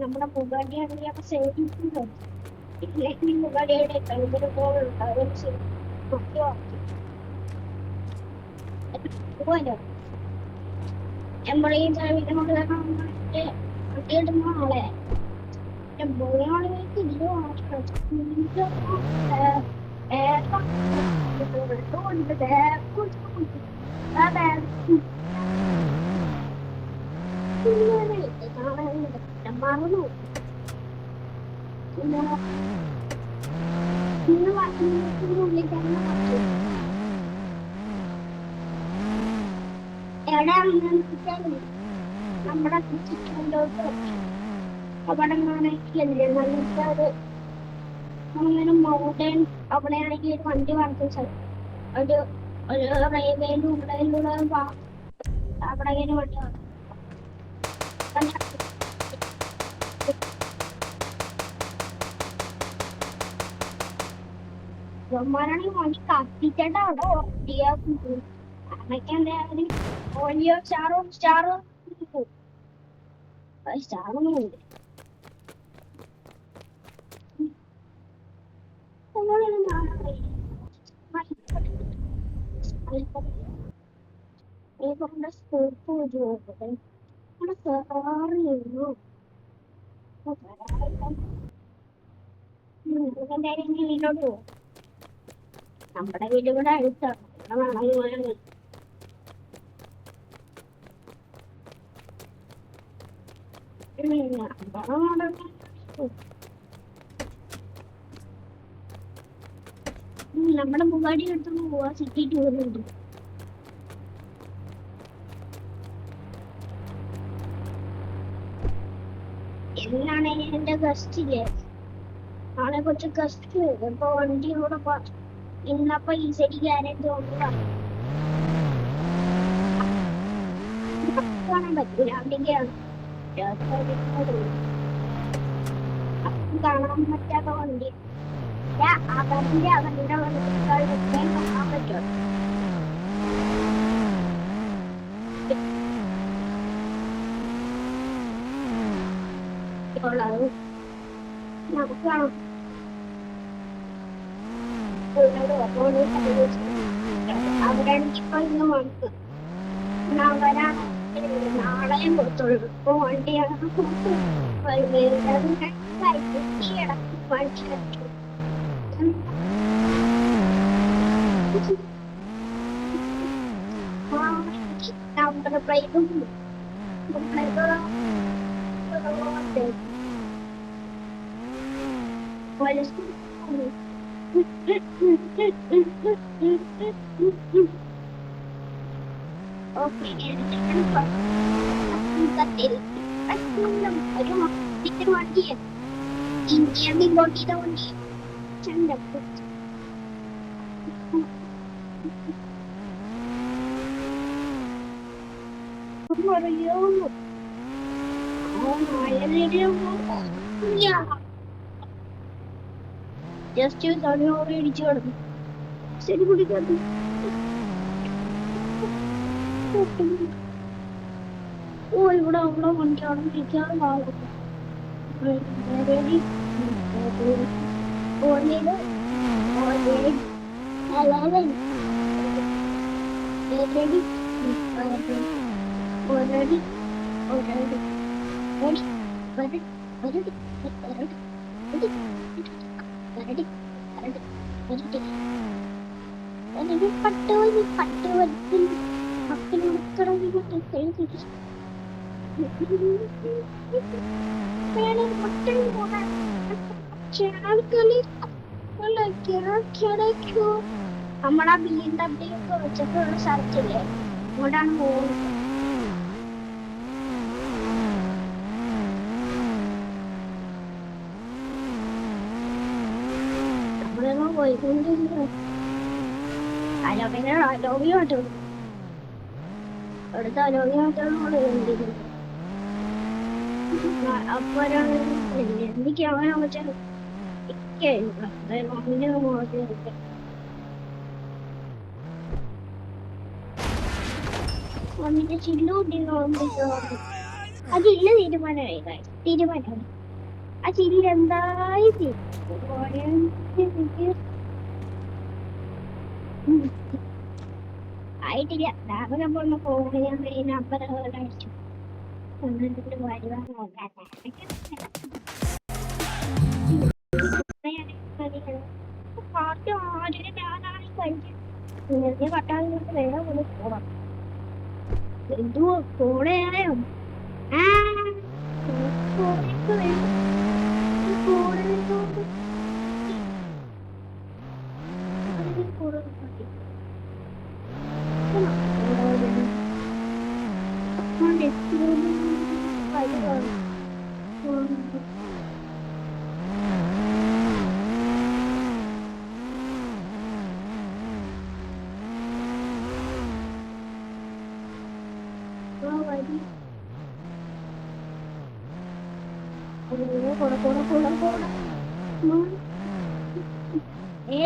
നമ്മുടെ മുഖാടിയാണെങ്കിൽ അപ്പൊ സേവിക്കുന്നുണ്ട്. ഇല്ലെങ്കിൽ മുഖാടിയുടെ കഴുകിന് പോലുണ്ടാവും പോവാലോ. നമ്മളീ ദ്രാവിഡനോട് വണ്ടിയിടുന്ന ആളെ പോയാളുകൾക്ക് ഇത് മറന്നു. ഇന്ന് ഉള്ളിൽ തന്നെ എവിടെ നമ്മുടെ ചുറ്റിലോട്ട് അപകടങ്ങളാണെങ്കിലല്ലേ നല്ലൊരു അങ്ങനെ മൗണ്ടൻ അവിടെയാണെങ്കിൽ ഒരു വണ്ടി വളർത്തുന്ന സ്ഥലം ഒരു റെയിൽവേന്റെ ഉള്ളിലൂടെ അവിടെ ഇങ്ങനെ വണ്ടി ാണെങ്കിൽ വണ്ടി കത്തിച്ചിട്ട് അവിടെ ഓടിയാക്കും. അതൊക്കെ എന്തായാലും ഓടിയോ സ്റ്റാറൊന്നും ഉണ്ട്. നമ്മുടെ വീട് ഇവിടെ അടുത്താണ്. നമ്മുടെ മുഖാടി എടുത്തൊന്ന് പോവാ സിറ്റി ടൂറുണ്ട്. എന്നാണ് എന്റെ ഗസ്റ്റില്ലേ നാളെ കുറച്ച് ഗസ്റ്റ് ഇപ്പൊ വണ്ടിയോടെ ഇന്നപ്പോ ഈ ശരി ഗ്യാരണ്ടി കാണാൻ പറ്റൂല. അവിടേക്കാണ് കാണാൻ പറ്റാത്ത വണ്ടി അവന്റെ കാണാൻ പറ്റും. നമുക്ക് കാണാം. അവരാണിപ്പോ ഇന്ന് വന്ന് അവരാണ് നാളെയും കൊടുത്തുള്ളൂ. ഇപ്പൊ വണ്ടിയാണ് നമ്പർ പ്ലേറ്റും വണ്ടിയെ ഇന്ത്യയിൽ ഇങ്ങോട്ട് ചെയ്ത വണ്ടി ചണ്ടപ്പോ പറയോ ജസ്റ്റ് തടിയോടെ ഇടിച്ചു കിടന്നു. ശരി കുടിക്കാത്ത ഇവിടെ വണ്ടി അവിടെ ഇരിക്കാതെ മാറും. നമ്മളാ BMW ഒക്കെ വെച്ചിട്ടുള്ള സ്ഥലത്തില്ലേ അങ്ങോട്ടാണ് പോകുന്നത്. നമ്മളെല്ലാം പോയിക്കൊണ്ടിരിക്കുന്നു. അലോഗ്യമായിട്ട് അടുത്ത അലോഗ്യമായിട്ടാണ് വേണ്ടിയിരുന്നത്. അപ്പൊ ഒരാള് എനിക്ക് അവനെ വെച്ചാൽ വന്നിട്ട് ചില്ലു കുട്ടികളോ അതില്ല തീരുമാനമായി തീരുമാനമായി ആ ചില്ല് എന്തായി ആയിട്ടില്ല. രാവിലെ പോകുന്ന ഫോണ് ഞാൻ നമ്പർ അടിച്ചു എന്നിട്ട് വരുവാൻ നോക്കാൻ പാർട്ടി ആദ്യം ഞാനാണ് കഴിഞ്ഞ പട്ടാളത്തിൽ വേറെ പോലെ പോവാം. എന്തോ ഫോണേയോ ആ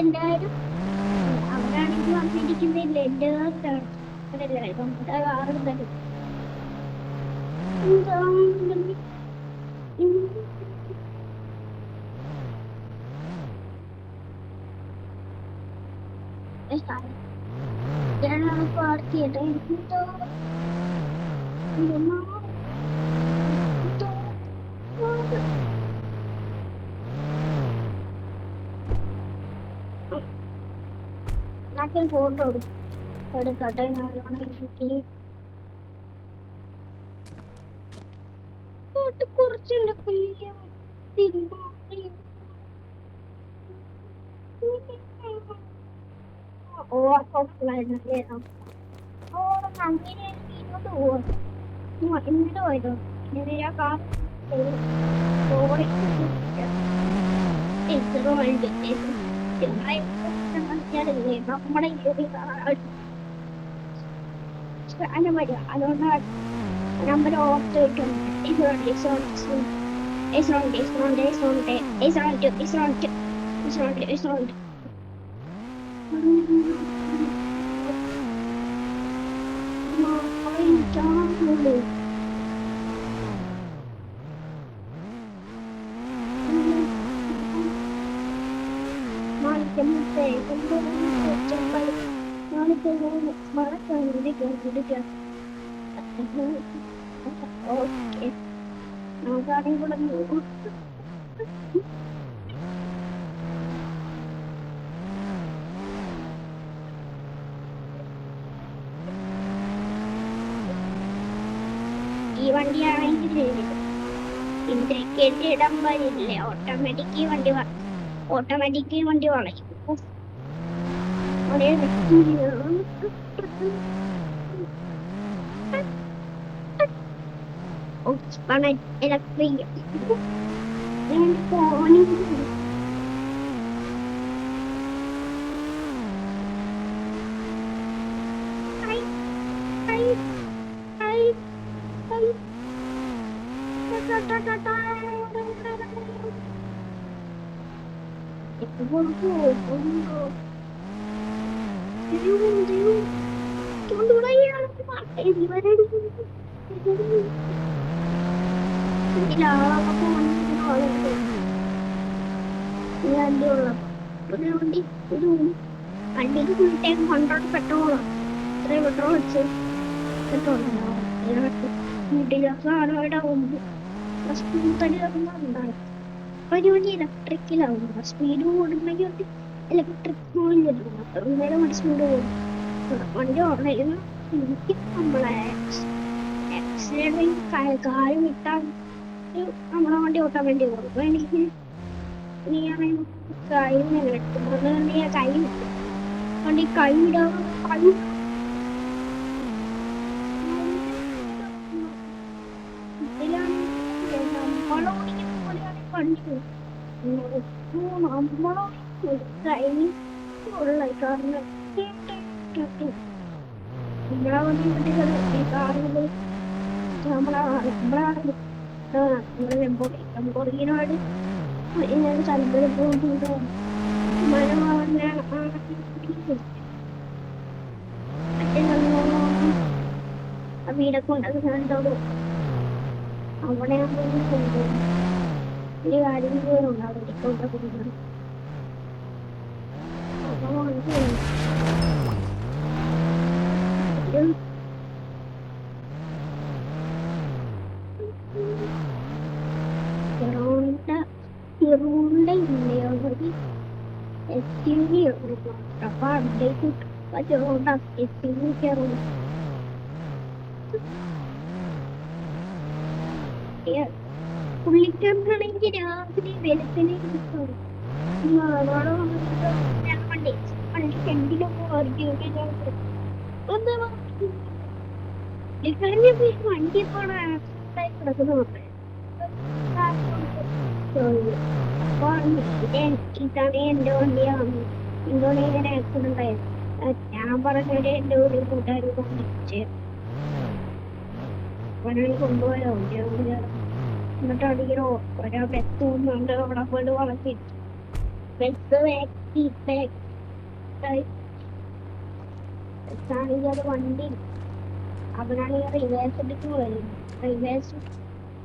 എന്തായാലും അവരാണെങ്കിൽ വന്നിരിക്കുന്നില്ല. എന്റെ കാറുണ്ടല്ലോ പാർട്ടിയുടെ ഫോട്ടോ എടുക്കട്ടെ. കുറച്ചുണ്ട് അങ്ങനെ ഇങ്ങോട്ട് പോവാ ഇങ്ങോട്ട് പോയതോ ആ കാർ നമ്മുടെ അതുകൊണ്ടാണ് നമ്പർ ഓർത്ത് വെക്കണം. ഓക്കെ നമുക്കാണെങ്കിൽ കൂടെ ഈ വണ്ടിയാണെങ്കിൽ ഇന്ത്യക്ക് ഇടം വരില്ലേ. ഓട്ടോമാറ്റിക് വണ്ടി വളയും. ഇലക്ട്രിക് ഫോണിൽ വണ്ടിക്ക് ഫുൾ ടൈം 100 പെട്രോളാണ്. ഇത്രയും പെട്രോൾ വെച്ച് ഇലക്ട്രിക്കലാവും. സ്പീഡ് കൂടുന്നെങ്കിൽ ഇലക്ട്രിക് സ്പീഡ് കൂടും. വണ്ടി ഓടണം. എനിക്ക് നമ്മളെ കാല് വിട്ടാൽ നമ്മളെ വണ്ടി ഓട്ടാൻ വേണ്ടി പോകും. അപ്പൊ എനിക്ക് കൈ വിട്ടു വണ്ടി കൈ വിടാൻ ലംബോർഗിനോട് സ്ഥലത്തിൽ പോകുന്നുണ്ടോ മഴ വീടൊക്കെ ഉണ്ടാക്കുന്നുണ്ടോ അവിടെ കൊണ്ടുപോകും ഒരു കാര്യം ഉണ്ട് അവിടെ കൊണ്ടുപോകുന്നത് ഇരുണ്ട SUV അപ്പൊ അപ്ഡേറ്റ് SUV കയറും പുള്ളിക്കാരനാണെങ്കിൽ രാവിലെ വെളുപ്പിനെ വണ്ടി പോണ കിടക്കുന്നു ഇതാണ് എന്റെ വണ്ടിയാണ് ഇങ്ങനെ ആക്സിഡന്റ് ആയത് ഞാൻ പറഞ്ഞൊരു എന്റെ ഒരു കൂട്ടുകാർ കൊണ്ടിച്ച് അവനാണ് കൊണ്ടുപോയോ എന്നിട്ട് അടിക്കണോ ഒരാ ബസ് പോകുന്നുണ്ട് അവിടെ പോയിട്ട് വളർത്തി ബസ് ബസ്സാണെങ്കിൽ അത് വണ്ടി അവനാണെങ്കിൽ റിവേഴ്സ് എടുത്ത് വരും റിവേഴ്സ്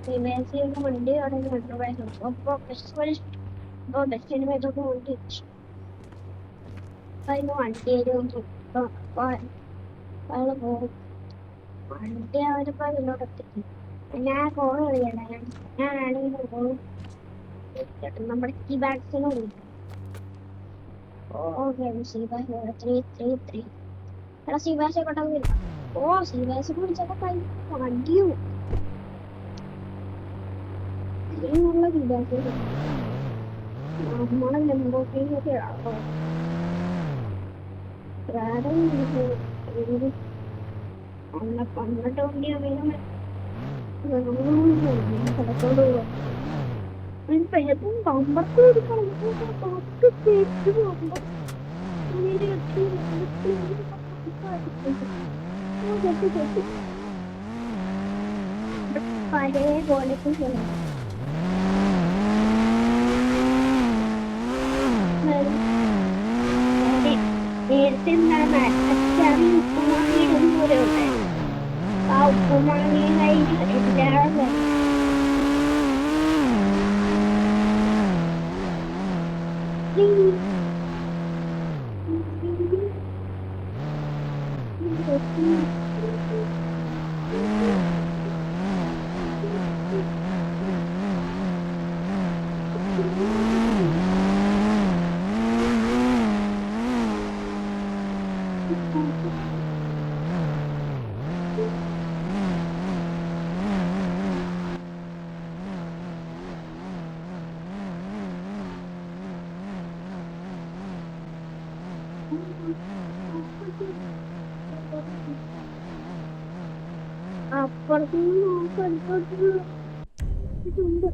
ചെയ്യുന്ന വണ്ടി അവിടെ അപ്പൊ ബസ്സിന് മേലോട്ട് വണ്ടി അതിന് വണ്ടി അയാള് പോകും വണ്ടി അവരിപ്പോ അതിനോട് എത്തിക്കും ഞാൻ കോൾ കളിയല്ല ഞാനാണെങ്കിൽ കോൾ നമ്മുടെ കീ ബാഗ്സിന് വിളിക്കും ഓക്കെ സീബാസ് 333 എടാ സീബാസെ കൊണ്ടുപോയി സീബാസ് വിളിച്ചപ്പോ വണ്ടിയും ഇതിനുള്ള സീബാസ് നമ്മളെ ലംബോർഗിനിയൊക്കെ ആണോ പന്ത്രണ്ട് വണ്ടി സ്ഥലത്തോട് പോവാം ബമ്പർക്ക് കൊടുക്കണം പഴയ പോലത്തെ നേരത്തെ എന്താണ് അച്ചാറി ഉപ്പുമാങ്ങിയിടും പോലെ ഉണ്ടായിരുന്നു ആ ഉപ്പുമാങ്ങി കഴിഞ്ഞ് എല്ലാവരും അപ്പുറത്തുനിന്ന് നോക്കടുത്തോട്ട് ഇതുണ്ട്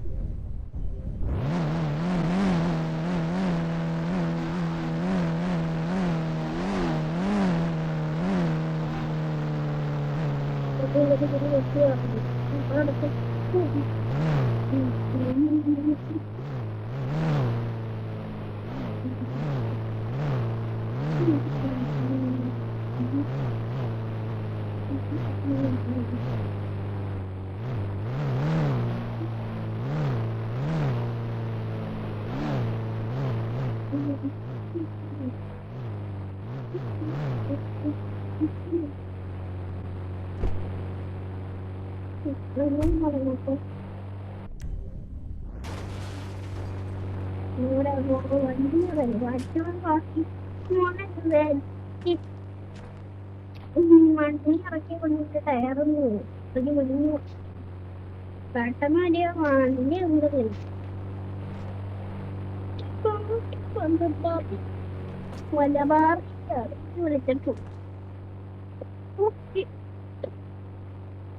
വണ്ടി ഇറക്കി കൊണ്ടിട്ട് ടയറൊന്നു ഒരു മുന്നു പെട്ടെന്ന് വലിയ വണ്ടി ഉണ്ടല്ലേ വിളിച്ചിട്ടു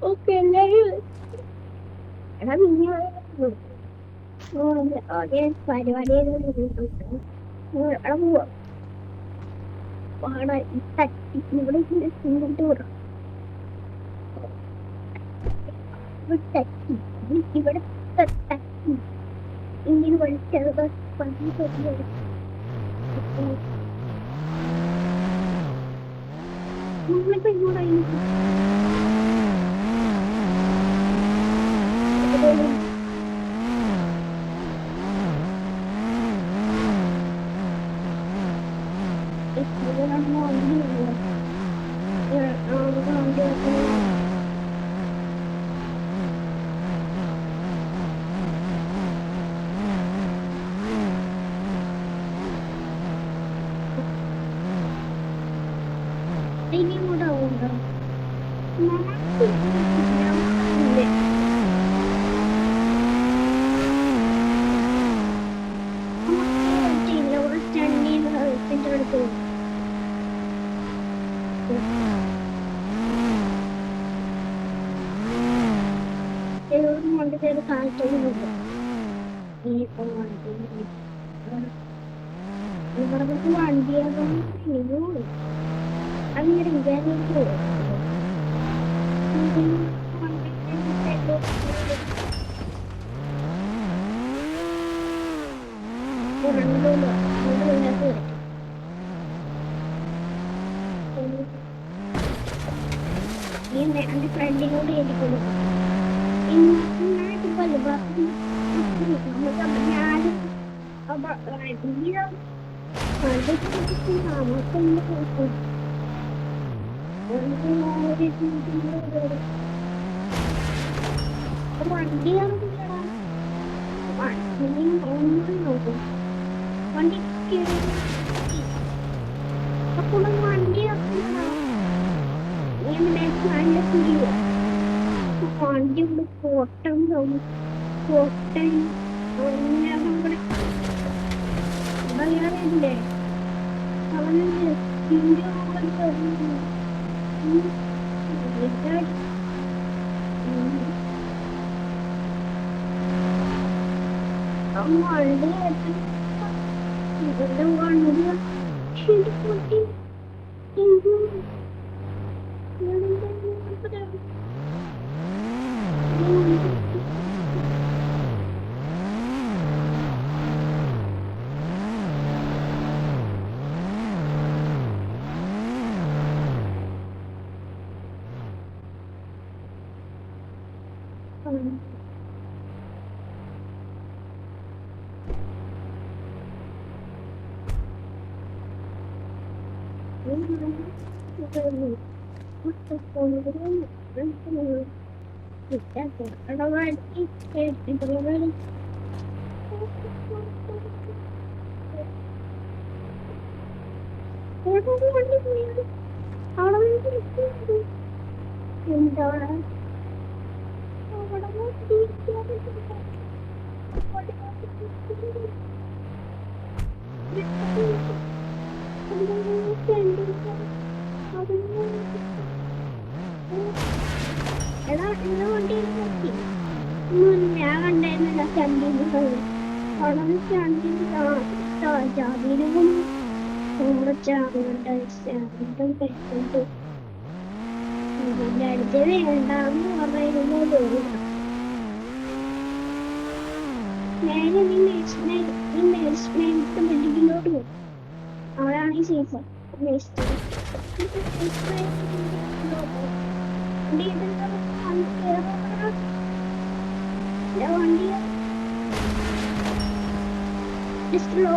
ഓക്കെ എല്ലാരും എടാ നീ പരിപാടി പോവാ പാടാ തട്ടി ഇവിടെ ടൂർ തട്ടി ഇവിടെ തട്ടി ഇങ്ങനെ വലിച്ചത് നമ്മളിപ്പോ ഇങ്ങോട്ടായി കാഴ്ചകളുണ്ട് ഇനിയിപ്പോ ഇവർക്ക് വണ്ടിയാകും അങ്ങനെ വിചാരിക്കോ എന്റെ ഫ്രണ്ടിനോട് എനിക്ക് കൊടുക്കും വണ്ടിയാണ് വണ്ടി അപ്പോൾ വണ്ടിയാക്കുന്ന വണ്ടി ഇവിടെ കോട്ടം കോട്ടൻ നമ്മുടെ പറയാറില്ലേ അവന് വണ്ടി ഇവരുടെ വണ്ടി ശരിക്കും എന്താണ് എടാ ഇന്ന് വണ്ടി ഞാൻ കണ്ടായിരുന്നില്ല ചണ്ടിന്റെ വളരെ ചണ്ടിന്റെ ജാതിയിലും കഴിച്ചിട്ട് അടുത്ത് വേണ്ടാന്ന് പറയുന്നത് നേരെ നീ മേടിച്ചിട്ട് ബിൽഡിങ്ങിലോട്ട് പോകും അവിടെയാണ് സേഫ് വണ്ടി സ്ലോ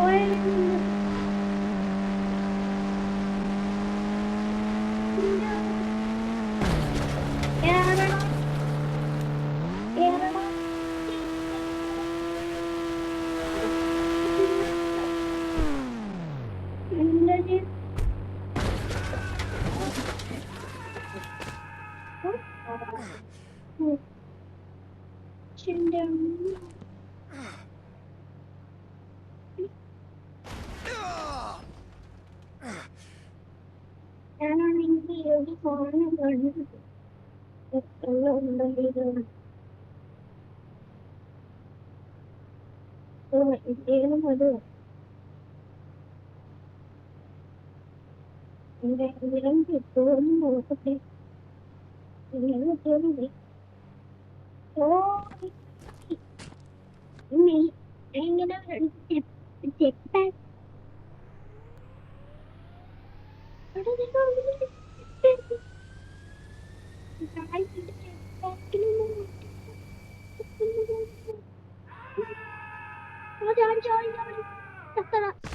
ഞാനാണെങ്കിൽ ഒരു ഫോണ് കണ്ടത് എന്തെങ്കിലും അത് എന്തെങ്കിലും കിട്ടുമെന്ന് നോക്കട്ടെ എന്തെങ്കിലും കിട്ടുമെന്നേ ഓ എങ്ങനെ ചെക്ക് Join.